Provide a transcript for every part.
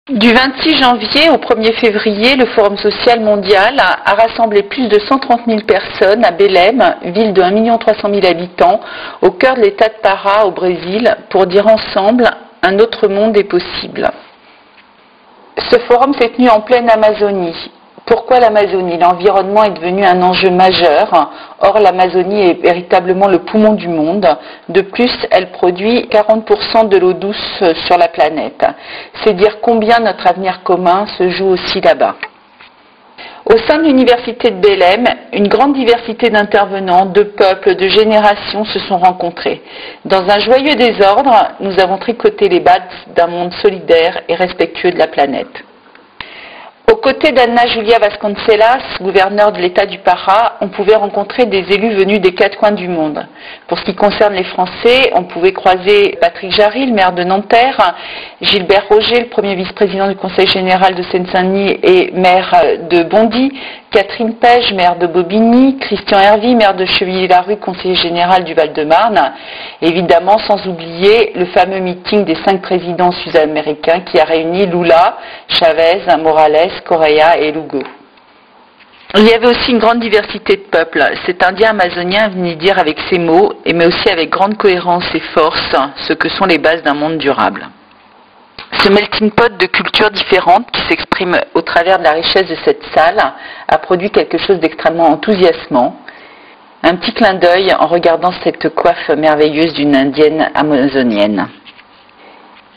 Du 26 janvier au 1er février, le Forum social mondial a rassemblé plus de 130 000 personnes à Belém, ville de 1 300 000 habitants, au cœur de l'État de Pará au Brésil, pour dire ensemble « Un autre monde est possible ». Ce forum s'est tenu en pleine Amazonie. Pourquoi l'Amazonie? L'environnement est devenu un enjeu majeur. Or, l'Amazonie est véritablement le poumon du monde. De plus, elle produit 40% de l'eau douce sur la planète. C'est dire combien notre avenir commun se joue aussi là-bas. Au sein de l'université de Belém, une grande diversité d'intervenants, de peuples, de générations se sont rencontrés. Dans un joyeux désordre, nous avons tricoté les bases d'un monde solidaire et respectueux de la planète. Aux côtés d'Anna Julia Vasconcelas, gouverneur de l'État du Pará, on pouvait rencontrer des élus venus des quatre coins du monde. Pour ce qui concerne les Français, on pouvait croiser Patrick Jarry, le maire de Nanterre, Gilbert Roger, le premier vice-président du Conseil général de Seine-Saint-Denis et maire de Bondy, Catherine Page, maire de Bobigny, Christian Hervy, maire de Chevilly-la-Rue, conseiller général du Val-de-Marne, évidemment sans oublier le fameux meeting des 5 présidents sud-américains qui a réuni Lula, Chavez, Morales, Correa et Lugo. Il y avait aussi une grande diversité de peuples. Cet Indien amazonien venait dire avec ses mots, mais aussi avec grande cohérence et force, ce que sont les bases d'un monde durable. Ce melting pot de cultures différentes qui s'exprime au travers de la richesse de cette salle a produit quelque chose d'extrêmement enthousiasmant. Un petit clin d'œil en regardant cette coiffe merveilleuse d'une indienne amazonienne.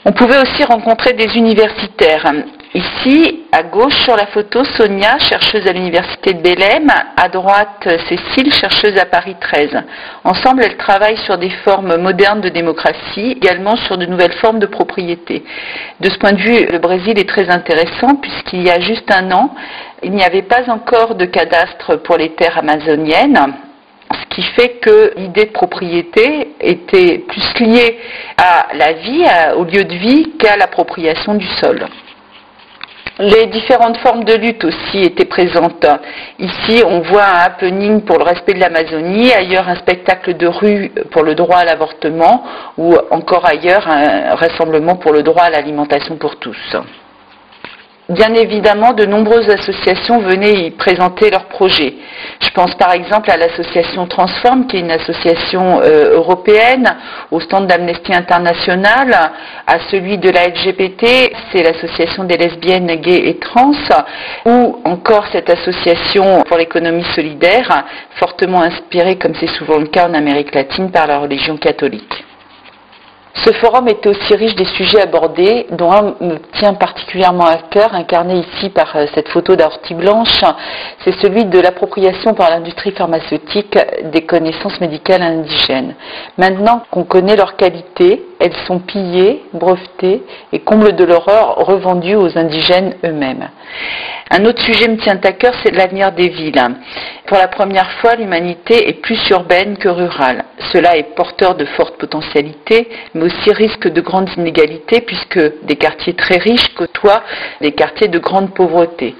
On pouvait aussi rencontrer des universitaires. Ici, à gauche sur la photo, Sonia, chercheuse à l'université de Belém, à droite, Cécile, chercheuse à Paris 13. Ensemble, elles travaillent sur des formes modernes de démocratie, également sur de nouvelles formes de propriété. De ce point de vue, le Brésil est très intéressant puisqu'il y a juste un an, il n'y avait pas encore de cadastre pour les terres amazoniennes. Ce qui fait que l'idée de propriété était plus liée à la vie, au lieu de vie, qu'à l'appropriation du sol. Les différentes formes de lutte aussi étaient présentes. Ici, on voit un happening pour le respect de l'Amazonie, ailleurs un spectacle de rue pour le droit à l'avortement, ou encore ailleurs un rassemblement pour le droit à l'alimentation pour tous. Bien évidemment, de nombreuses associations venaient y présenter leurs projets. Je pense par exemple à l'association Transform, qui est une association européenne, au stand d'Amnesty International, à celui de la LGBT, c'est l'association des lesbiennes, gays et trans, ou encore cette association pour l'économie solidaire, fortement inspirée, comme c'est souvent le cas en Amérique latine, par la religion catholique. Ce forum était aussi riche des sujets abordés, dont un me tient particulièrement à cœur, incarné ici par cette photo d'Ortie Blanche, c'est celui de l'appropriation par l'industrie pharmaceutique des connaissances médicales indigènes. Maintenant qu'on connaît leur qualité, elles sont pillées, brevetées et, comble de l'horreur, revendues aux indigènes eux-mêmes. Un autre sujet me tient à cœur, c'est l'avenir des villes. Pour la première fois, l'humanité est plus urbaine que rurale. Cela est porteur de fortes potentialités, mais aussi risque de grandes inégalités, puisque des quartiers très riches côtoient des quartiers de grande pauvreté.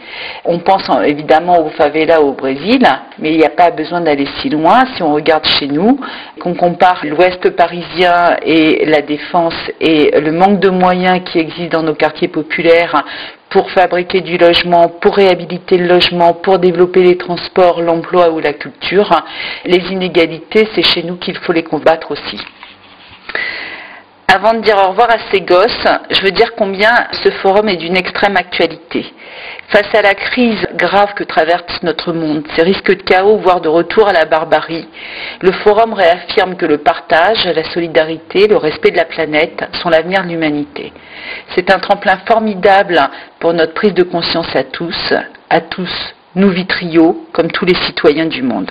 On pense évidemment aux favelas au Brésil, mais il n'y a pas besoin d'aller si loin. Si on regarde chez nous, qu'on compare l'ouest parisien et la Défense et le manque de moyens qui existe dans nos quartiers populaires pour fabriquer du logement, pour réhabiliter le logement, pour développer les transports, l'emploi ou la culture, les inégalités, c'est chez nous qu'il faut les combattre aussi. Avant de dire au revoir à ces gosses, je veux dire combien ce forum est d'une extrême actualité. Face à la crise grave que traverse notre monde, ces risques de chaos, voire de retour à la barbarie, le forum réaffirme que le partage, la solidarité, le respect de la planète sont l'avenir de l'humanité. C'est un tremplin formidable pour notre prise de conscience à tous, nous Vitrio, comme tous les citoyens du monde.